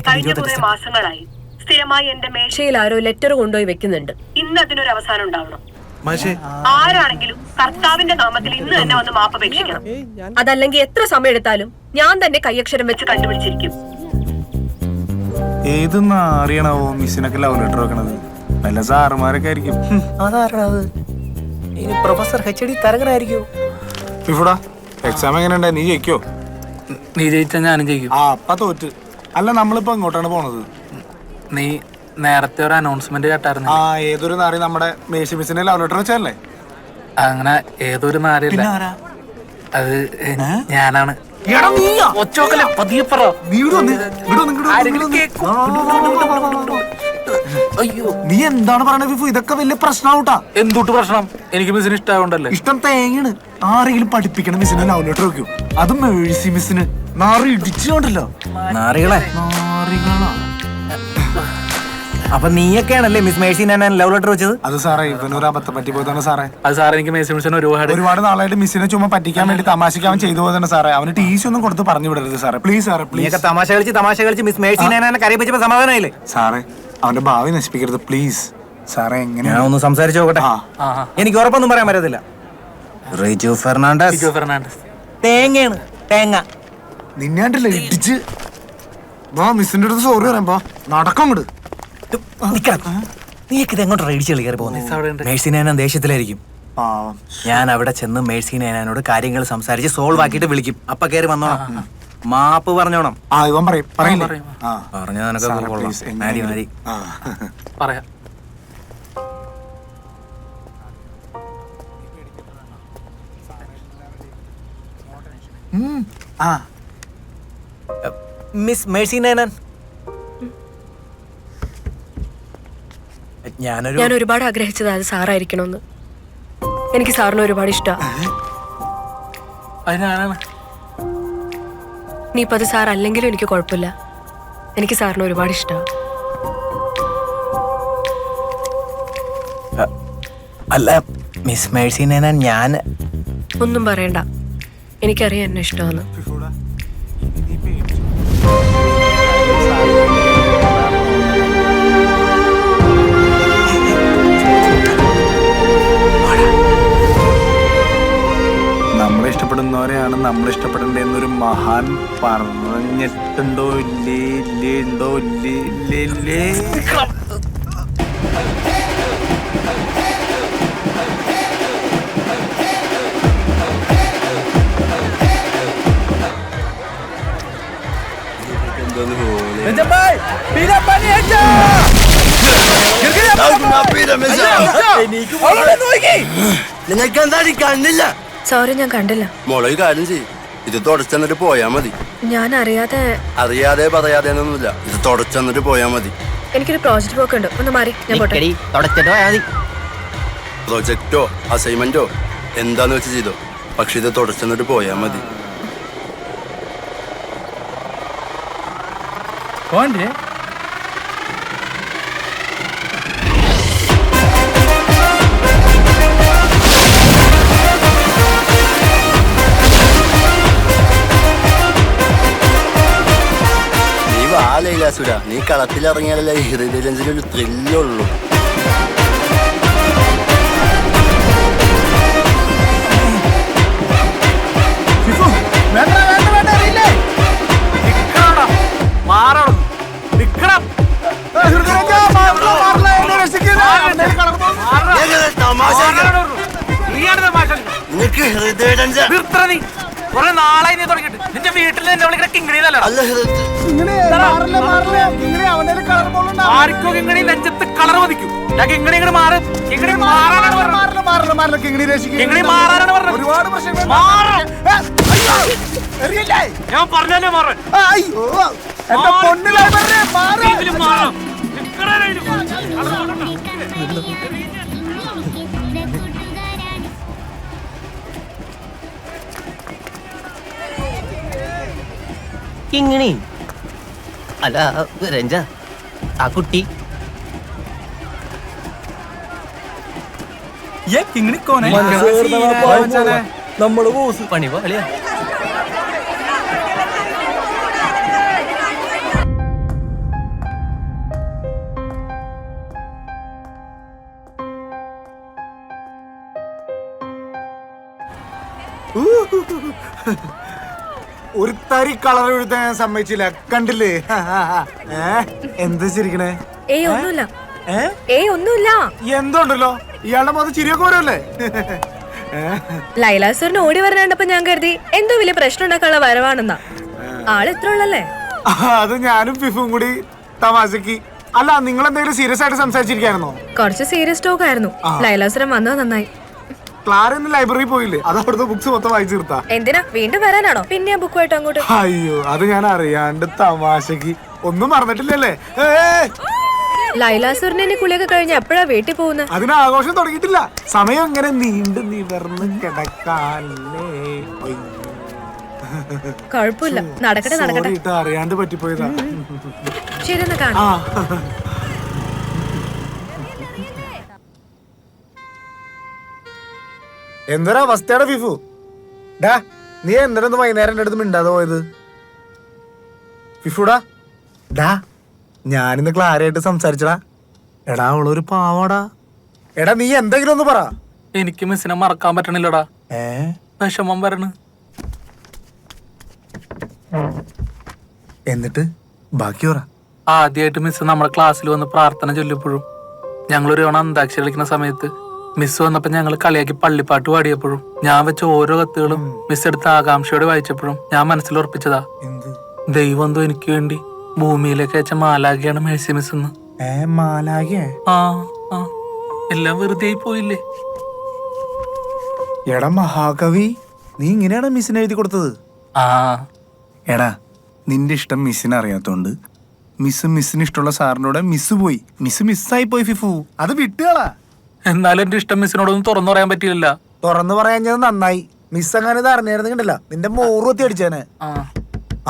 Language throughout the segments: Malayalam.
കഴിഞ്ഞ കുറെ മാസങ്ങളായി സ്ഥിരമായി എന്റെ മേശയിൽ ആരോ ലെറ്റർ കൊണ്ടുപോയി വെക്കുന്നുണ്ട്. ഇന്ന് അതിനൊരു അവസാനം ഉണ്ടാവണം. ആരാണെങ്കിലും കർത്താവിന്റെ നാമത്തിൽ ഇന്ന് തന്നെ വന്ന് മാപ്പപേക്ഷിക്കണം. അതല്ലെങ്കിൽ എത്ര സമയം എടുത്താലും ഞാൻ തന്നെ കൈയക്ഷരം വെച്ച് കണ്ടുപിടിച്ചിരിക്കും. ഏതെന്ന് അറിയണാവോ മിസ്സിനൊക്കെ ലവ് ലെറ്റർ വെക്കണത്? വല്ല സാറുമാരൊക്കെ ആയിരിക്കും. Professor HOD തരകനായിരിക്കും. ഇവിടാ എക്സാം എങ്ങനെയുണ്ടാ? നീ ജയിക്കോ? നീ ജയിച്ചാ ഞാനും ജയിക്കും. അപ്പ തോറ്റ്. അല്ല നമ്മളിപ്പോ എങ്ങോട്ടാണ് പോണത്? നീ നേരത്തെ ഒരു അനൗൺസ്മെന്റ് കേട്ടായിരുന്നു. ഏതൊരു നാറി നമ്മുടെ മേശി മിസ്സിനെ ലവ് ലെറ്റർ വെച്ചല്ലേ? അങ്ങനെ ഏതൊരു നാരില്ല, അത് ഞാനാണ്. അയ്യോ നീ എന്താണ് പറയണത് ഫിഫു? ഇതൊക്കെ വലിയ പ്രശ്നമാവൂട്ടാ. എന്തുട്ട് പ്രശ്നം? എനിക്ക് മിസ്സിന് ഇഷ്ടമായോണ്ടല്ലേ. ഇഷ്ടം തേങ്ങയാണ്. ആരെങ്കിലും പഠിപ്പിക്കണം മിസ്സിനെ ലവ് ലെറ്റർ വെക്കും, അത് മേഴ്സി മിസ്സിന്. നാറി ഇടിച്ചുകൊണ്ടല്ലോ നാറികളെ. അപ്പൊ നീയൊക്കെയാണല്ലേ മിസ് മേഴ്സി നാനാൻ ലവ് ലെറ്റർ വെച്ചത്? അത് സാറേ ഇവനൊരു അബദ്ധം പറ്റി പോയതാണ് സാറേ. അത് സാറേ എനിക്ക് മേഴ്സി മിസ്സിനെ ഒരുപാട് നാളായിട്ട് മിസ്സിനെ ചുമ്മാ പറ്റിക്കാൻ വേണ്ടി തമാശയ്ക്ക് അവൻ ചെയ്തു പോയതാണ് സാറേ. അവന് ടീസി ഒന്നും കൊടുത്ത് പറഞ്ഞു വിടരുത് സാറേ, പ്ലീസ് സാറേ. നീയൊക്കെ തമാശ കളിച്ച് മിസ് മേഴ്സി നാനാനെ കരയിപ്പിച്ചപ്പോ സമാധാനമായില്ലേ? സാറേ അവന്റെ ഭാവി നശിപ്പിക്കരുത് പ്ലീസ് സാറേ. എങ്ങനെ ഞാൻ ഒന്ന് സംസാരിച്ചു നോക്കട്ടെ. എനിക്ക് ഉറപ്പൊന്നും പറയാൻ പറ്റത്തില്ല. റിജു ഫെർണാണ്ടസ് തേങ്ങയാണ്, തേങ്ങ. നിന്നാണ്ടല്ലേ ഇടിച്ച് വാ മിസ്സിന്റെ അടുത്ത് സോറി പറയാൻ പോ. നടക്കം അങ്ങോട്ട്. നീയൊക്കെ ഇത് എങ്ങോട്ട് ഇടിച്ച് കളി കയറി പോകുന്നത്? മേഴ്സി നാനാൻ ദേഷ്യത്തിലായിരിക്കും. ഞാൻ അവിടെ ചെന്ന് മേഴ്സി നാനാനോട് കാര്യങ്ങൾ സംസാരിച്ച് സോൾവ് ആക്കിയിട്ട് വിളിക്കും. അപ്പൊ കയറി വന്നോണം, മാപ്പ് പറഞ്ഞോണം. ഇവൻ പറയും. പറഞ്ഞ നിനക്ക് പറയാം. മിസ് മേഴ്സി നാനാൻ, ഞാൻ ഒരുപാട് ആഗ്രഹിച്ചത് അത് സാറായിരിക്കണമെന്ന്. എനിക്ക് സാറിന് ഒരുപാട് ഇഷ്ടമാണ്. അത് ഞാനാണ്. നീ ഇപ്പൊ അത് സാർ അല്ലെങ്കിലും എനിക്ക് കുഴപ്പമില്ല. എനിക്ക് സാറിന് ഒരുപാട് ഇഷ്ടമാണ്. അല്ല മിസ് മേഴ്സി നാനാൻ, ഞാൻ ഒന്നും പറയണ്ട, എനിക്കറിയാം എന്നെ ഇഷ്ടമാണ്. നമ്മളെ ഇഷ്ടപ്പെടുന്നവരെയാണ് നമ്മൾ ഇഷ്ടപ്പെടേണ്ടത് എന്നൊരു മഹാൻ പറഞ്ഞിട്ടുണ്ടോ? ഇല്ലേ. നിങ്ങൾക്ക് എന്താ കണ്ടില്ല? സോറി, ഞാൻ കണ്ടില്ല. മോളെ കാര്യം ചെയ്യും, ഇത് തുടച്ചെന്നിട്ട് പോയാ മതി. ഞാൻ അറിയാതെ പറയാതെ ഒന്നുമില്ല, ഇത് തുടച്ചെന്നിട്ട് പോയാ മതി. എനിക്കൊരു പ്രോജക്റ്റ് വർക്ക് ഉണ്ട്, ഒന്ന് മാറി ഞാൻ പോട്ടെ. പ്രൊജക്റ്റോ അസൈൻമെന്റോ എന്താന്ന് വെച്ച് ചെയ്തോ, പക്ഷെ ഇത് തുടച്ചെന്നിട്ട് പോയാ മതി. ലൈലാസുര, നീ കളത്തിലിറങ്ങിയാലല്ലേ ഹൃദയരഞ്ജനൊരു ത്രില്ലുള്ളൂ. നിനക്ക് ഹൃദയരഞ്ജന കുറെ നാളായി നീ തുടങ്ങിട്ട്. നിന്റെ വീട്ടിൽ എന്നെ വിളിക്കുന്ന കിങ്ങിണിയിലല്ല. ആർക്കോ കിങ്ങിണി നെഞ്ചത്ത് കളർ മതിക്കും. ഞാൻ കിങ്ങിണി ഇങ്ങനെ മാറും. കിങ്ങിണി മാറാനാണ് ഞാൻ പറഞ്ഞല്ലേ മാറാൻ. കിങ്ങിണി അല്ല രഞ്ജ, ആ കുട്ടി നമ്മള് ബോസ് പണി പോലെ. ഒരു തരി കളർ എഴുതാൻ ഞാൻ സമ്മതിച്ചില്ല. കണ്ടില്ലേ? എന്താ ചിരിക്കണേ? ഏയ് ഒന്നുമില്ല. ഏയ് ഒന്നുമില്ല. എന്തുണ്ടല്ലോ ഇയാളുടെ മുഖത്ത് ചിരിയൊക്കെ വരുമല്ലേ? ലൈല സാറിന് ഓടി വരാണ്ടപ്പോ ഞാൻ കരുതി എന്തോ വലിയ പ്രശ്നം ഉണ്ടാക്കാനുള്ള വരവാണെന്നാ. ആള് ഇത്ര ഉള്ളല്ലേ? അത് ഞാനും ഫിഫും കൂടി തമാശക്ക്. അല്ല, നിങ്ങൾ എന്തെങ്കിലും സീരിയസ് ആയിട്ട് സംസാരിച്ചിരിക്കായിരുന്നോ? കുറച്ച് സീരിയസ് ടോക്ക് ആയിരുന്നു. ലൈല സാറൻ വന്നത് നന്നായി. ക്ലാര ഇന്ന് ലൈബ്രറി പോയില്ലേ? അത് അവിടുത്തെ ബുക്സ് മൊത്തം വായിച്ചു തീർത്താ. എന്തിനാ വീണ്ടും വരാനാണോ? പിന്നെ ആ ബുക്കുമായിട്ട് അങ്ങോട്ട്? അയ്യോ, അത് ഞാൻ അറിയാണ്ട് തമാശക്ക്. ഒന്നും മറന്നിട്ടില്ലല്ലേ? ലൈല സാറിന് കുളിയൊക്കെ കഴിഞ്ഞ് എപ്പോഴാ വീട്ടിൽ പോകുന്നത്? അതിന് ആഘോഷം തുടങ്ങിയിട്ടില്ല. സമയം ഇങ്ങനെ നീണ്ടു നിവർന്ന് കിടക്കാല്ലേ. കുഴപ്പമില്ല, നടക്കട്ടെ നടക്കട്ടെ. അറിയാണ്ട് പറ്റിപ്പോയതാ. ശരി, എന്നാ കാണാം. എന്തൊരു അവസ്ഥയാണ് ഫിഫു. ഡാ, നീ എന്തിനൊന്ന് വൈകുന്നേരം എന്റെ അടുത്ത് മിണ്ടാതെ പോയത്? ഫിഫുടാ, ഡാ, ഞാനിന്ന് ക്ലാരയായിട്ട് സംസാരിച്ചടാ. എടാ, അവളൊരു പാവാടാ. എടാ, നീ എന്തെങ്കിലും ഒന്ന് പറ. എനിക്ക് മിസ്സിനെ മറക്കാൻ പറ്റണില്ലടാ. വിഷമം വരണ്. എന്നിട്ട് ബാക്കി പറ. ആദ്യമായിട്ട് മിസ് നമ്മുടെ ക്ലാസ്സിൽ വന്ന് പ്രാർത്ഥന ചൊല്ലിയപ്പോഴും, ഞങ്ങളൊരു തവണ അന്താക്ഷരി കളിക്കുന്ന സമയത്ത് മിസ് വന്നപ്പോ ഞങ്ങൾ കളിയാക്കി പള്ളിപ്പാട്ട് പാടിയപ്പോഴും, ഞാൻ വെച്ച ഓരോ കത്തുകളും മിസ് എടുത്ത് ആകാംക്ഷയോടെ വായിച്ചപ്പോഴും ഞാൻ മനസ്സിൽ ഉറപ്പിച്ചതാ, ദൈവം എന്തോ എനിക്ക് വേണ്ടി ഭൂമിയിലേക്ക് അയച്ച മാലാഖയാണ് മേഴ്സി മിസ് എന്ന്. എല്ലാം വെറുതെ ആയി പോയില്ലേ? എടാ മഹാകവി, നീ ഇങ്ങനെയാണ് മിസ്സിന് എഴുതി കൊടുത്തത്? എടാ, നിന്റെ ഇഷ്ടം മിസ്സിന് അറിയാത്തോണ്ട് മിസ്സിന് ഇഷ്ടമുള്ള സാറിനോട് മിസ് പോയി. മിസ്സായി പോയി ഫിഫു. അത് വിട്ടുകളാ. എന്നാലും എന്റെ ഇഷ്ടം മിസ്സിനോടൊന്നും തുറന്നു പറയാൻ പറ്റിയില്ല. തുറന്നു പറയാഞ്ഞത് നന്നായി. മിസ് അങ്ങനെ ഇത് അറിഞ്ഞായിരുന്നില്ല, നിന്റെ മോറുത്തി അടിച്ചേനെ.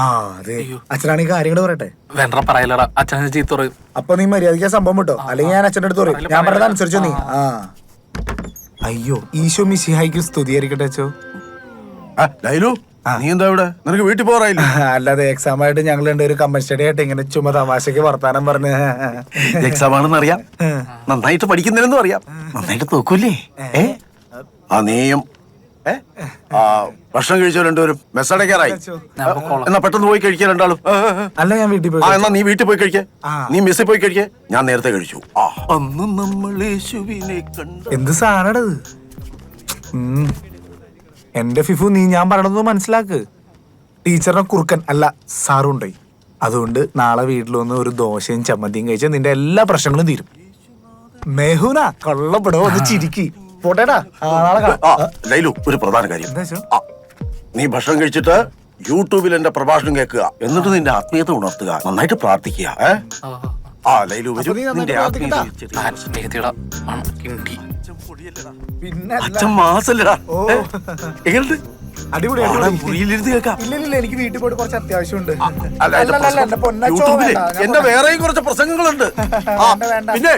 അതെ, അച്ഛനാണെങ്കിൽ കാര്യങ്ങൾ പറയട്ടെ. വേണ്ട പറയലടാ, അച്ഛനെ ചീത്ത പറയും. അപ്പൊ നീ മര്യാദയ്ക്ക് സംഭവം വിട്ടോ, അല്ലെങ്കിൽ ഞാൻ അച്ഛൻ്റെ അടുത്ത് പറയും. ഞാൻ പറഞ്ഞത് അനുസരിച്ചോ നീ. അയ്യോ, ഈശോ മിശിഹായിക്ക് സ്തുതിയായിരിക്കട്ടെ അച്ഛോ. നീ എന്താ ഇവിടെ? നിനക്ക് വീട്ടിൽ പോറായില്ല? അല്ലാതെ എക്സാം ആയിട്ട് ഞങ്ങൾ രണ്ടുപേരും കമ്പൻ സ്റ്റഡി ആയിട്ട് ഇങ്ങനെ ചുമ തമാശക്ക് വർത്താനം പറഞ്ഞ്. എക്സാം ആണെന്ന് അറിയാം, നന്നായിട്ട് പഠിക്കുന്നില്ലെന്നും അറിയാം, നന്നായിട്ട് നോക്കൂലേ? നീയും ഭക്ഷണം കഴിച്ചോ രണ്ടുപേരും? മെസ്സടക്കാറായി. എന്നാ പെട്ടെന്ന് പോയി കഴിക്കാൻ രണ്ടാളും. അല്ല, ഞാൻ വീട്ടിൽ പോയി. എന്നാ നീ വീട്ടിൽ പോയി കഴിക്കേ. നീ മെസ്സിൽ പോയി കഴിക്കേ. ഞാൻ നേരത്തെ കഴിച്ചു. അന്ന് നമ്മൾ യേശുവിനെ കണ്ടു. എന്ത് സാധനത്? എന്റെ ഫിഫു, നീ ഞാൻ പറയണത് മനസ്സിലാക്ക്. ടീച്ചറിനെ കുറുക്കൻ അല്ല സാറുണ്ടായി. അതുകൊണ്ട് നാളെ വീട്ടിൽ വന്ന് ഒരു ദോശയും ചമ്മന്തിയും കഴിച്ചാൽ നിന്റെ എല്ലാ പ്രശ്നങ്ങളും തീരും. മെഹുന കൊള്ളപ്പെടോ, ഒന്ന് ചിരിക്കി പോട്ടേടാ. ലൈലു, ഒരു പ്രധാന കാര്യം. നീ ഭക്ഷണം കഴിച്ചിട്ട് യൂട്യൂബിൽ എന്റെ പ്രഭാഷണം കേൾക്കുക. എന്നിട്ട് നിന്റെ ആത്മീയത ഉണർത്തുക, നന്നായിട്ട് പ്രാർത്ഥിക്കുക. ലൈലു, നിന്റെ അച്ഛൻ മാസല്ലടാ. എങ്ങനെയുണ്ട്? മുറിയിലിരുന്ന് കേൾക്കാം. ഇല്ല, എനിക്ക് വീട്ടിൽ പോയിട്ട് കുറച്ച് അത്യാവശ്യമുണ്ട്. യൂട്യൂബില് എന്റെ വേറെയും കുറച്ച് പ്രസംഗങ്ങളുണ്ട്. പിന്നെ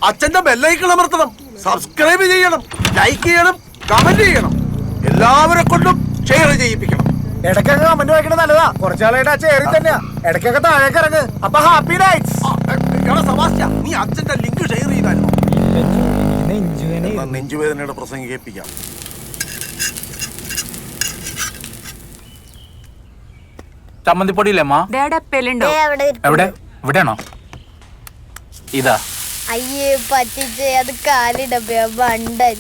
അച്ഛന്റെ ബെല്ലൈക്കൺ അമർത്തണം, സബ്സ്ക്രൈബ് ചെയ്യണം, ലൈക്ക് ചെയ്യണം, കമന്റ് ചെയ്യണം, എല്ലാവരെ കൊണ്ടും ഷെയർ ചെയ്യിപ്പിക്കണം. ഇടയ്ക്കൊക്കെ കമന്റ് വായിക്കണത് നല്ലതാ. കുറച്ചാളായിട്ട് ആ ചേരി തന്നെയാ. ഇടയ്ക്കൊക്കെ താഴേക്ക് ഇറങ്ങ്. അപ്പൊ ഹാപ്പി നൈറ്റ്സ്. നീ അച്ഛന്റെ ലിങ്ക് ഷെയർ ചെയ്തായിരുന്നു. നെഞ്ചുവേദനയുടെ പ്രസംഗം കേൾപ്പിക്കാം. ചമ്മന്തിപ്പൊടിയില്ലേ അമ്മ? എവിടെ? ഇവിടെയാണോ? ഇതാ. അയ്യേ, പറ്റിച്ചേ, അത് കാലിടപ്പ ബണ്ടൻ.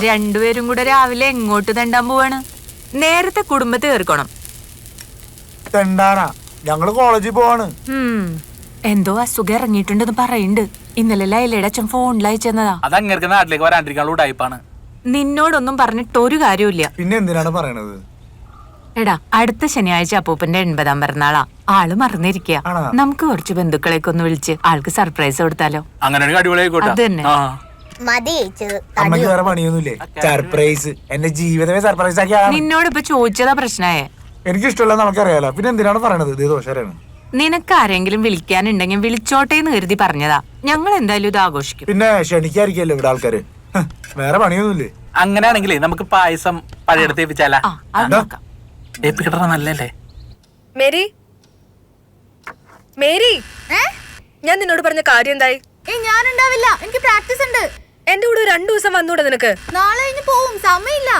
രണ്ടുപേരും കൂടെ രാവിലെ എങ്ങോട്ട് തെണ്ടാൻ പോവാണ്? നേരത്തെ കുടുംബത്തെ തീർക്കണം. തെണ്ടാനാ? ഞങ്ങള് കോളേജിൽ പോവാണ്. എന്തോ അസുഖം ഇറങ്ങിയിട്ടുണ്ടെന്ന് പറയുന്നുണ്ട്. ഇന്നലെ ലൈലയുടെ അച്ഛൻ ഫോണിൽ അയച്ചെന്നതാ. അതങ്ങനെ നാട്ടിലേക്ക് വരാണ്ടിരിക്കാനുള്ള ടൈപ്പാണ്. നിന്നോടൊന്നും പറഞ്ഞിട്ട് ഒരു കാര്യമില്ല. പിന്നെ എന്തിനാണ് പറയണത്? എടാ, അടുത്ത ശനിയാഴ്ച അപ്പൂപ്പന്റെ 80ാം പിറന്നാളാ. ആള് മറന്നിരിക്കുക. നമുക്ക് കുറച്ച് ബന്ധുക്കളെയൊക്കെ ഒന്ന് വിളിച്ച് ആൾക്ക് സർപ്രൈസ് കൊടുത്താലോ? അങ്ങനെ അത് തന്നെ. അമ്മക്ക് വേറെ പണിയൊന്നുമില്ലേ? സർപ്രൈസ് എന്റെ ജീവിതമേ സർപ്രൈസ് ആക്കിയാ. നിന്നോടിപ്പോ ചോദിച്ചതാ പ്രശ്നമായേ. എനിക്ക് ഇഷ്ടമല്ല, നമുക്കറിയാലോ. പിന്നെ എന്തിനാണ് പറയണത്? ഇത് ദോഷമാണ്. നിനക്ക് ആരെങ്കിലും വിളിക്കാനുണ്ടെങ്കിൽ വിളിച്ചോട്ടേന്ന് കരുതി പറഞ്ഞതാ. ഞങ്ങൾ എന്തായാലും ഇത് ആഘോഷിക്കും. പിന്നെ ക്ഷണിക്കായിരിക്കല്ലോ ഇവിടെ ആൾക്കാര്. വേറെ പണിയൊന്നുമില്ലേ? അങ്ങനെയാണെങ്കിലേ നമുക്ക് പായസം പഴയടുത്ത് ഏൽപ്പിച്ചാലാ? ഏൽപ്പിക്കട്ട നല്ലല്ലേ? മേരി, മേരി, ഞാൻ നിന്നോട് പറഞ്ഞ കാര്യം എന്തായി? ഞാനുണ്ടാവില്ല, എനിക്ക് പ്രാക്ടീസ് ഉണ്ട്. എന്റെ കൂടെ 2 ദിവസം വന്നൂടെ നിനക്ക്? നാളെ കഴിഞ്ഞ് പോവും, സമയമില്ല.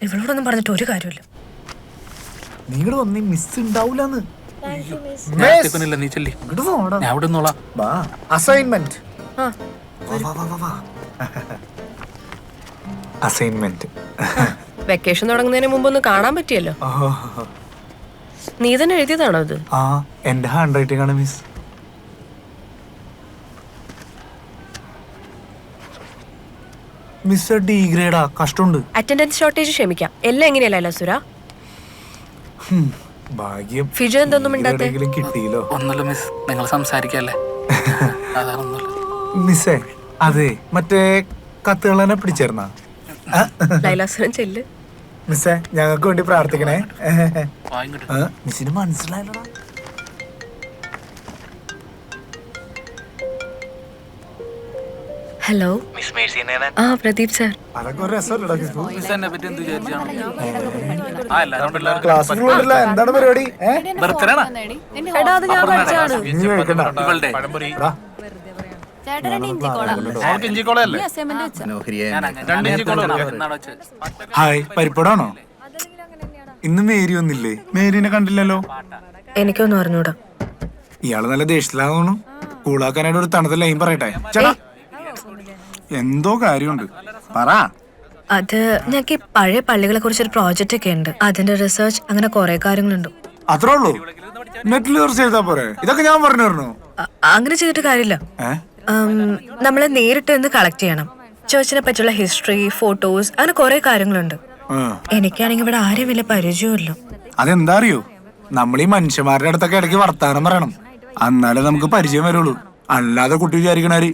ഇവളോടൊന്നും പറഞ്ഞിട്ട് ഒരു കാര്യമില്ല. നീങ്ങട് വന്നേ, മിസ് ഉണ്ടാവൂലെന്ന്. നീ ചെല്ലി, ഞാൻ ഇവിടെ നിന്നോളാം. അസൈൻമെന്റ് ആ അസൈൻമെന്റ്. വെക്കേഷൻ തുടങ്ങുന്നതിന് മുമ്പ് ഒന്ന് കാണാൻ പറ്റിയല്ലോ. നീ തന്നെ എഴുതിയതാണോ ഇത്? ആ, എന്റെ ഹാൻഡ് റൈറ്റിംഗ് ആണ് മിസ്. മിസ് ഡി ഗ്രേഡാ, കഷ്ടമുണ്ട്. അറ്റൻഡൻസ് ഷോർട്ടേജ് ക്ഷമിക്കാം, എല്ലാം എങ്ങനെയല്ല സുര. ഭാഗ്യം. ഫിജു എന്തൊന്നും മിണ്ടാത്തെ? കിട്ടിയില്ലോ. ഒന്നുമില്ല മിസ്, നിങ്ങൾ സംസാരിക്കല്ലേ. അതാണൊന്നുമില്ല. മിസ്സേ, അതെ മറ്റേ കത്തുകൾ തന്നെ പിടിച്ചേർന്ന ലൈലാസുരൻ ചെല്ല്. മിസ്സേ, ഞങ്ങൾക്ക് വേണ്ടി പ്രാർത്ഥിക്കണേ. വാങ്ങിട്ട് മിസ്സിന് മനസ്സിലായല്ലോ. ഹലോ. ആ പ്രദീപ് സാർ. അതൊക്കെ ഒരു രസമല്ലടാ. മിസ് എന്നെ പറ്റി എന്ത് വിചാരിച്ചാണ്? ആ എല്ലാവരും പിള്ളേർക്ക് ക്ലാസ് എന്താണ് പരിപാടി? ബർത്ത്ഡേ ആണ്. എടാ അത് ഞാൻ പഠിച്ചാണ്. നീ കഴിക്കണ്ട. ഇവളുടെ എടാ, അവൾക്ക് ഇഞ്ചിക്കോളല്ലേ? രണ്ട് ഇഞ്ചിക്കോള എന്നാണ് വെച്ചത്. ഹായ്, പരിപ്പടാണോ? ഇന്ന് മേരി ഒന്നില്ലേ? മേരിനെ കണ്ടില്ലല്ലോ. എനിക്കൊന്നും അറിഞ്ഞൂടാ. ഇയാള് നല്ല ദേഷ്യത്തിലാന്ന് തോന്നുന്നു. കൂളാക്കാനായിട്ട് ഒരു തണുത്ത ലൈൻ പറയട്ടെ. ചേട്ടാ, എന്തോ കാര്യമുണ്ട്, പറ. അത് ഞങ്ങൾക്ക് ഈ പഴയ പള്ളികളെ കുറിച്ചൊരു പ്രോജക്റ്റ് ഒക്കെ ഉണ്ട്. അതിന്റെ റിസർച്ച്, അങ്ങനെ കുറെ കാര്യങ്ങളുണ്ട്. അത്രേ ഉള്ളൂ? നെറ്റിൽ സെർച്ച് ചെയ്താ പോരെ? ഇതൊക്കെ ഞാൻ പറഞ്ഞു തരണോ? അങ്ങനെ ചെയ്തിട്ട് കാര്യമില്ല. നമ്മളെ നേരിട്ട് നിന്ന് കളക്ട് ചെയ്യണം. ചേർച്ചിനെ പറ്റിയുള്ള ഹിസ്റ്ററി, ഫോട്ടോസ്, അങ്ങനെ കുറെ കാര്യങ്ങളുണ്ട്. എനിക്കാണെങ്കിൽ ഇവിടെ ആരും വലിയ പരിചയമില്ല. അതെന്താ അറിയോ, നമ്മൾ ഈ മനുഷ്യന്മാരുടെ അടുത്തൊക്കെ ഇടയ്ക്ക് വർത്താനം പറയണം, എന്നാലേ നമുക്ക് പരിചയം വരുള്ളൂ. അല്ലാതെ കുട്ടി വിചാരിക്കണാര്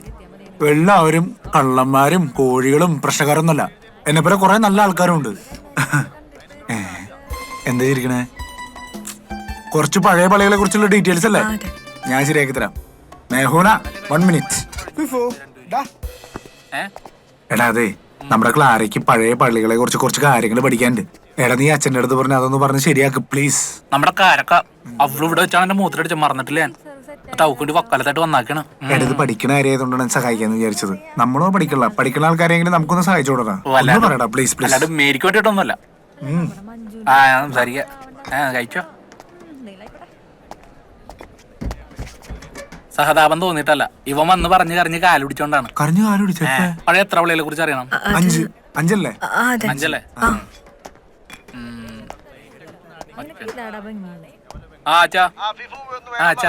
എല്ലാവരും കള്ളന്മാരും കോഴികളും പ്രശ്നക്കാരൊന്നുമല്ല. എന്നെ പോലെ കുറെ നല്ല ആൾക്കാരും ഉണ്ട്. എന്താ ചിരിക്കണേ? കുറച്ച് പഴയ പള്ളികളെ കുറിച്ചുള്ള ഡീറ്റെയിൽസ് അല്ലേ? ഞാൻ ശരിയാക്കി തരാം. മേഹൂന, 1 മിനിറ്റ്. എടാ, അതെ നമ്മുടെ ക്ലാരയ്ക്ക് പഴയ പള്ളികളെ കുറിച്ച് കുറച്ച് കാര്യങ്ങൾ പഠിക്കാനുണ്ട്. എടാ, നീ അച്ഛൻ്റെ അടുത്ത് പറഞ്ഞ് അതൊന്ന് പറഞ്ഞ് ശരിയാക്ക് പ്ലീസ്. നമ്മുടെ കാരക്ക അവള് ഇവിടെ വെച്ചാണ് എന്റെ മൂത്രടിച്ച് മറന്നിട്ടില്ല. ഞാൻ അവക്കൂടി വക്കാലത്തായിട്ട് വന്നാക്കണം. ഇത് പഠിക്കുന്ന കാര്യമായതുകൊണ്ടാണ് സഹായിക്കാന്ന് വിചാരിച്ചത്. നമ്മളോ പഠിക്കുന്ന ആൾക്കാരെങ്കിലും നമുക്കൊന്ന് സഹായിച്ചു കൊടുക്കാം. പറയടാ പ്ലീസ് പ്ലീസ്. അല്ലാണ്ട് മേരിക്ക് വേണ്ടിട്ടൊന്നുമല്ല. ആ സംസാരിക്ക. കഴിച്ചോ? സഹതാപം തോന്നിട്ടല്ല, ഇവൻ വന്ന് പറഞ്ഞു കരഞ്ഞ് കാല് പിടിച്ചോണ്ടാണ്. പഴയ എത്ര പള്ളികളെ കുറിച്ച് അറിയണം? 5 അഞ്ചല്ലേ?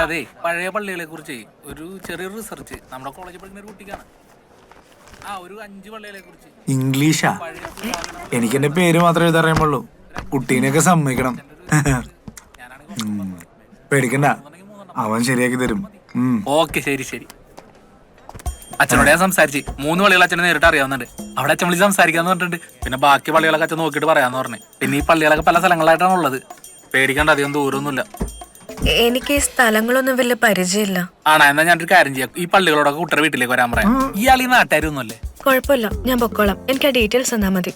അതെ, പഴയ പള്ളികളെ കുറിച്ച് ഒരു ചെറിയൊരു റിസർച്ച് നമ്മുടെ കോളേജിൽ പഠിക്കുന്ന ഒരു കുട്ടിക്കാണ്. ഒരു 5 പള്ളികളെ കുറിച്ച്. ഇംഗ്ലീഷാ? എനിക്ക് എന്റെ പേര് മാത്രമേ എഴുതറിയാമുള്ളൂ. കുട്ടീനെയൊക്കെ സമ്മതിക്കണം. പേടിക്കണ്ട, അവൻ ശരിയാക്കി തരും. ഓക്കെ, ശരി ശരി. അച്ഛനോട് ഞാൻ സംസാരിച്ച് 3 പള്ളികൾ അച്ഛനെ നേരിട്ട് അറിയാവുന്നുണ്ട്. അവിടെ അച്ഛൻ വിളിച്ച് സംസാരിക്കാന്ന് പറഞ്ഞിട്ടുണ്ട്. പിന്നെ ബാക്കി പള്ളികളൊക്കെ അച്ഛൻ നോക്കിയിട്ട് പറയാന്ന് പറഞ്ഞു. പിന്നെ ഈ പള്ളികളൊക്കെ പല സ്ഥലങ്ങളായിട്ടാണ് ഉള്ളത്. പേടിക്കേണ്ട, അധികം ദൂരമൊന്നുമില്ല. എനിക്ക് ഈ സ്ഥലങ്ങളൊന്നും വലിയ പരിചയമില്ല. ആണോ? എന്നാ ഞാനൊരു കാര്യം ചെയ്യാം, ഈ പള്ളികളോടൊക്കെ കുട്ടറെ വീട്ടിലേക്ക് വരാൻ പറയാം. ഇയാൾ ഈ നാട്ടുകാരൊന്നുമല്ലേ? കുഴപ്പമില്ല, ഞാൻ പൊക്കോളാം. എനിക്ക് ആ ഡീറ്റെയിൽസ് തന്നാ മതി.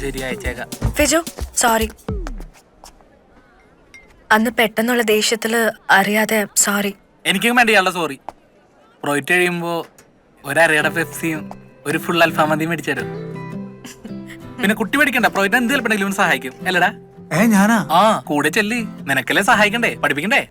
ശരി, അയച്ചേക്കാം. ഫിജു, സോറി. അന്ന് പെട്ടെന്നുള്ള ദേഷ്യത്തില് അറിയാതെ സോറി. എനിക്കും വേണ്ടി ഇയാളുടെ സോറി. പ്രോയിറ്റ് കഴിയുമ്പോ ഒരരയുടെ പെപ്സിയും ഒരു ഫുൾ അൽഫാമന്തിയും മേടിച്ചു. പിന്നെ കുട്ടി മേടിക്കണ്ട, പ്രോയിറ്റ് എന്ത് ചിലപ്പോഴെങ്കിലും സഹായിക്കും അല്ലടാ? ഞാനാ? കൂടെ ചെല്ലി, നിനക്കല്ലേ സഹായിക്കണ്ടേ, പഠിപ്പിക്കണ്ടേ?